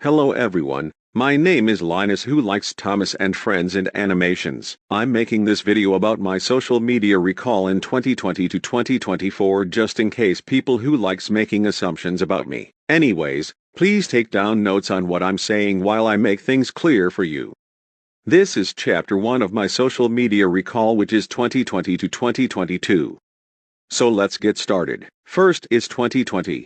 Hello everyone, my name is Linus who likes Thomas and Friends and animations. I'm making this video about my social media recall in 2020 to 2024 just in case people who likes making assumptions about me. Anyways, please take down notes on what I'm saying while I make things clear for you. This is chapter 1 of my social media recall, which is 2020 to 2022. So let's get started. First is 2020.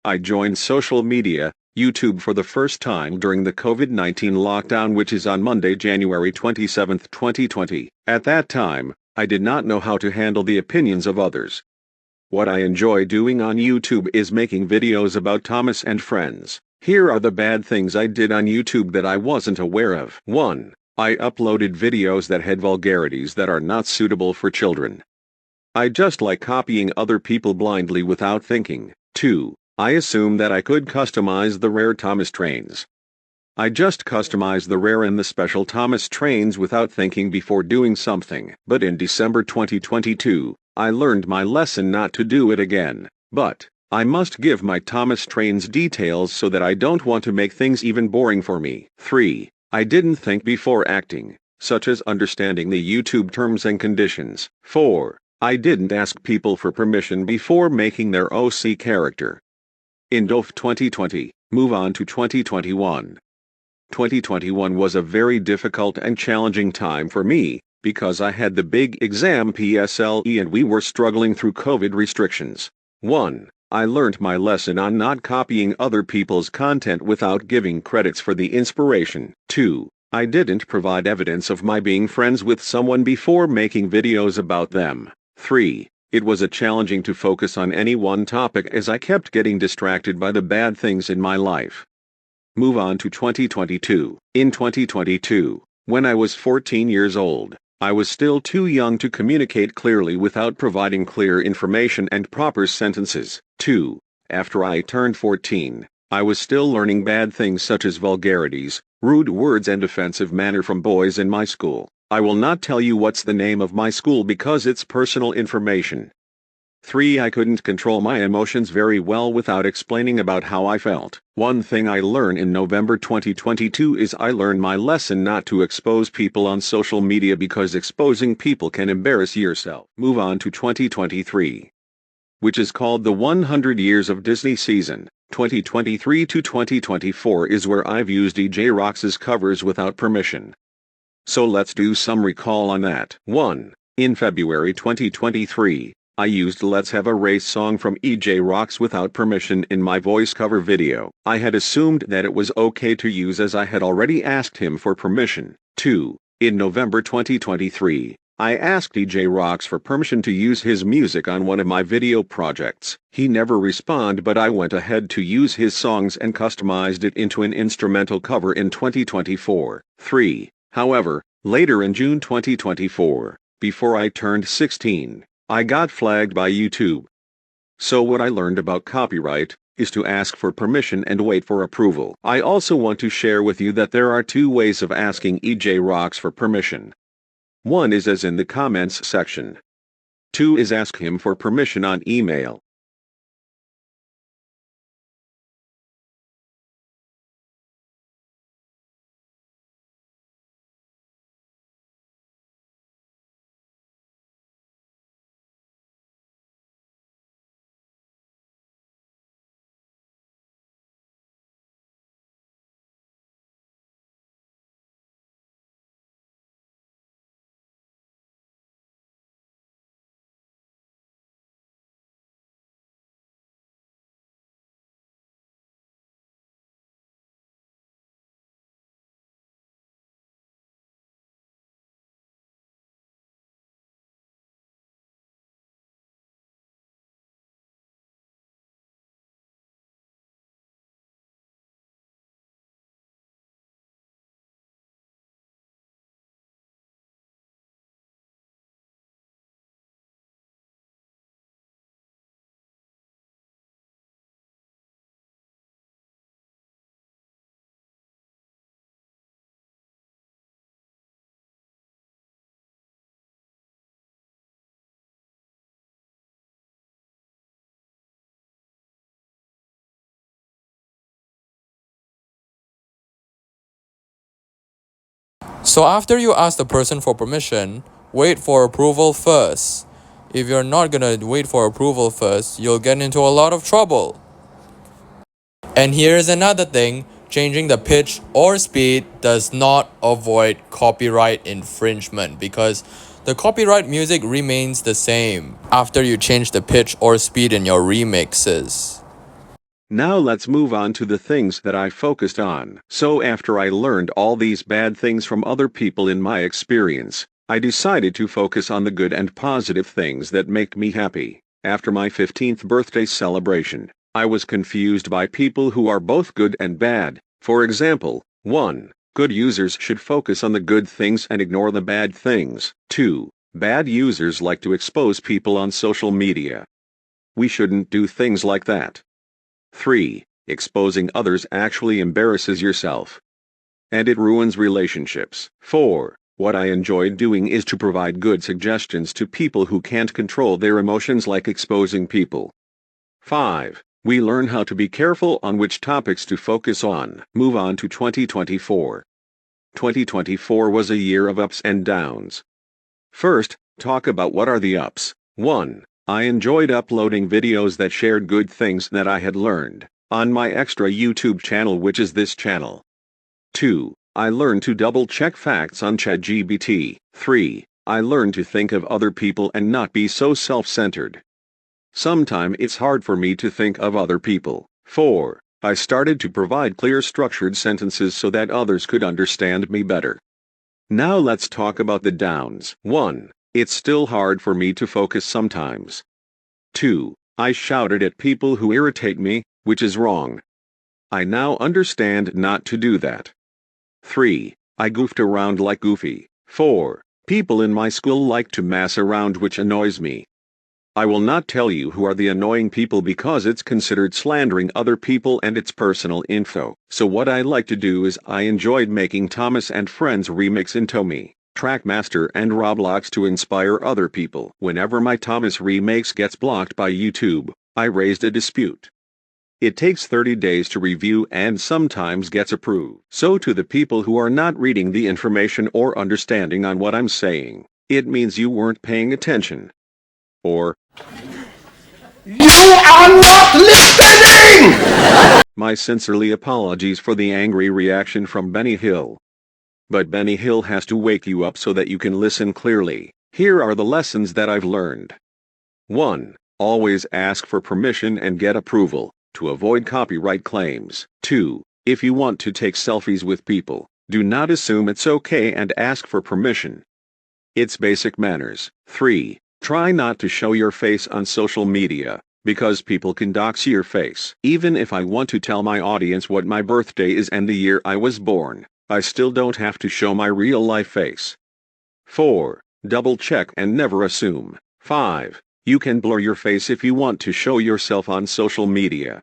I joined social media, YouTube, for the first time during the COVID-19 lockdown, which is on Monday, January 27, 2020. At that time, I did not know how to handle the opinions of others. What I enjoy doing on YouTube is making videos about Thomas and Friends. Here are the bad things I did on YouTube that I wasn't aware of. 1. I uploaded videos that had vulgarities that are not suitable for children. I just like copying other people blindly without thinking. 2. I assumed that I could customize the rare Thomas trains. I just customized the rare and the special Thomas trains without thinking before doing something. But in December 2022, I learned my lesson not to do it again. But I must give my Thomas trains details so that I don't want to make things even boring for me. 3. I didn't think before acting, such as understanding the YouTube terms and conditions. 4. I didn't ask people for permission before making their OC character. End of 2020, move on to 2021. 2021 was a very difficult and challenging time for me, because I had the big exam PSLE and we were struggling through COVID restrictions. 1. I learned my lesson on not copying other people's content without giving credits for the inspiration. 2. I didn't provide evidence of my being friends with someone before making videos about them. 3. It was challenging to focus on any one topic as I kept getting distracted by the bad things in my life. Move on to 2022. In 2022, when I was 14 years old, I was still too young to communicate clearly without providing clear information and proper sentences. 2. After I turned 14, I was still learning bad things such as vulgarities, rude words and offensive manner from boys in my school. I will not tell you what's the name of my school because it's personal information. 3. I couldn't control my emotions very well without explaining about how I felt. One thing I learned in November 2022 is I learned my lesson not to expose people on social media because exposing people can embarrass yourself. Move on to 2023, which is called the 100 Years of Disney season. 2023 to 2024 is where I've used EJ Rox's covers without permission. So let's do some recall on that. 1. In February 2023, I used Let's Have a Race song from EJ Rox without permission in my voice cover video. I had assumed that it was okay to use as I had already asked him for permission. 2. In November 2023, I asked EJ Rox for permission to use his music on one of my video projects. He never responded, but I went ahead to use his songs and customized it into an instrumental cover in 2024. 3. However, later in June 2024, before I turned 16, I got flagged by YouTube. So what I learned about copyright is to ask for permission and wait for approval. I also want to share with you that there are 2 ways of asking EJ Rox for permission. 1 is as in the comments section. 2 is ask him for permission on email. So after you ask the person for permission, wait for approval first. If you're not gonna wait for approval first, you'll get into a lot of trouble. And here's another thing, changing the pitch or speed does not avoid copyright infringement because the copyright music remains the same after you change the pitch or speed in your remixes. Now let's move on to the things that I focused on. So after I learned all these bad things from other people in my experience, I decided to focus on the good and positive things that make me happy. After my 15th birthday celebration, I was confused by people who are both good and bad. For example, 1. Good users should focus on the good things and ignore the bad things. 2. Bad users like to expose people on social media. We shouldn't do things like that. 3. Exposing others actually embarrasses yourself. And it ruins relationships. 4. What I enjoyed doing is to provide good suggestions to people who can't control their emotions, like exposing people. 5. We learn how to be careful on which topics to focus on. Move on to 2024. 2024 was a year of ups and downs. First, talk about what are the ups. 1. I enjoyed uploading videos that shared good things that I had learned on my extra YouTube channel, which is this channel. 2. I learned to double-check facts on ChatGPT. 3. I learned to think of other people and not be so self-centered. Sometimes it's hard for me to think of other people. 4. I started to provide clear, structured sentences so that others could understand me better. Now let's talk about the downs. 1. It's still hard for me to focus sometimes. 2. I shouted at people who irritate me, which is wrong. I now understand not to do that. 3. I goofed around like Goofy. 4. People in my school like to mess around, which annoys me. I will not tell you who are the annoying people because it's considered slandering other people and it's personal info. So what I like to do is I enjoyed making Thomas and Friends remix in TOMY, Trackmaster and Roblox to inspire other people. Whenever my Thomas remix gets blocked by YouTube, I raised a dispute. It takes 30 days to review and sometimes gets approved. So to the people who are not reading the information or understanding on what I'm saying, it means you weren't paying attention. Or, you are not listening! My sincerely apologies for the angry reaction from Benny Hill. But Benny Hill has to wake you up so that you can listen clearly. Here are the lessons that I've learned. 1. Always ask for permission and get approval to avoid copyright claims. 2. If you want to take selfies with people, do not assume it's okay and ask for permission. It's basic manners. 3. Try not to show your face on social media, because people can dox your face. Even if I want to tell my audience what my birthday is and the year I was born, I still don't have to show my real-life face. 4. Double check and never assume. 5. You can blur your face if you want to show yourself on social media.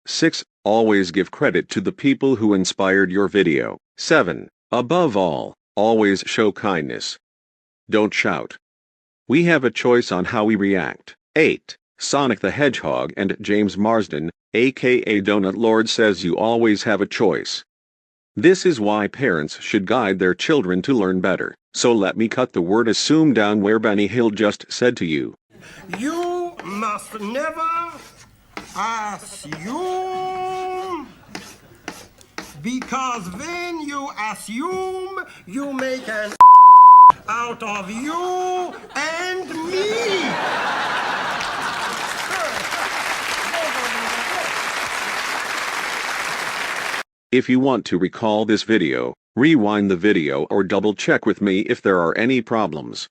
6. Always give credit to the people who inspired your video. 7. Above all, always show kindness. Don't shout. We have a choice on how we react. 8. Sonic the Hedgehog and James Marsden, aka Donut Lord, says you always have a choice. This is why parents should guide their children to learn better. So let me cut the word assume down where Benny Hill just said to you. You must never assume, because when you assume, you make an out of you and me. If you want to recall this video, rewind the video or double check with me if there are any problems.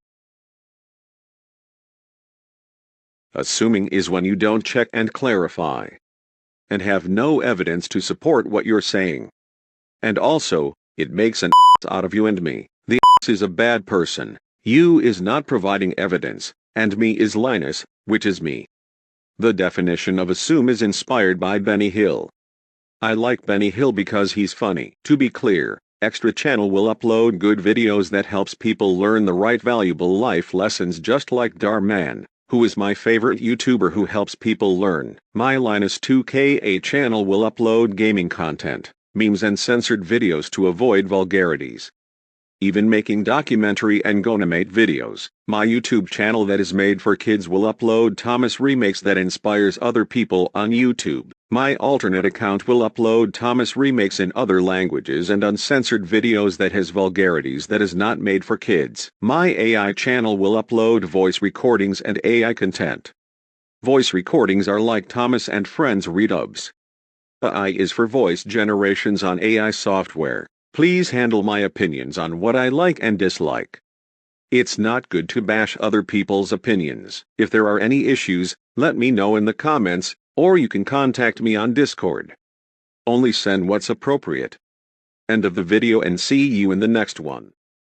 Assuming is when you don't check and clarify, and have no evidence to support what you're saying. And also, it makes an out of you and me. The is a bad person, you is not providing evidence, and me is Linus, which is me. The definition of assume is inspired by Benny Hill. I like Benny Hill because he's funny. To be clear, Extra Channel will upload good videos that helps people learn the right valuable life lessons, just like Darman, who is my favorite YouTuber who helps people learn. My Linus 2K channel will upload gaming content, memes and censored videos to avoid vulgarities. even making documentary and animate videos. My YouTube channel that is made for kids will upload Thomas remakes that inspires other people on YouTube. My alternate account will upload Thomas remakes in other languages and uncensored videos that has vulgarities that is not made for kids. My AI channel will upload voice recordings and AI content. Voice recordings are like Thomas and Friends redubs. AI is for voice generations on AI software. Please handle my opinions on what I like and dislike. It's not good to bash other people's opinions. If there are any issues, let me know in the comments, or you can contact me on Discord. Only send what's appropriate. End of the video and see you in the next one.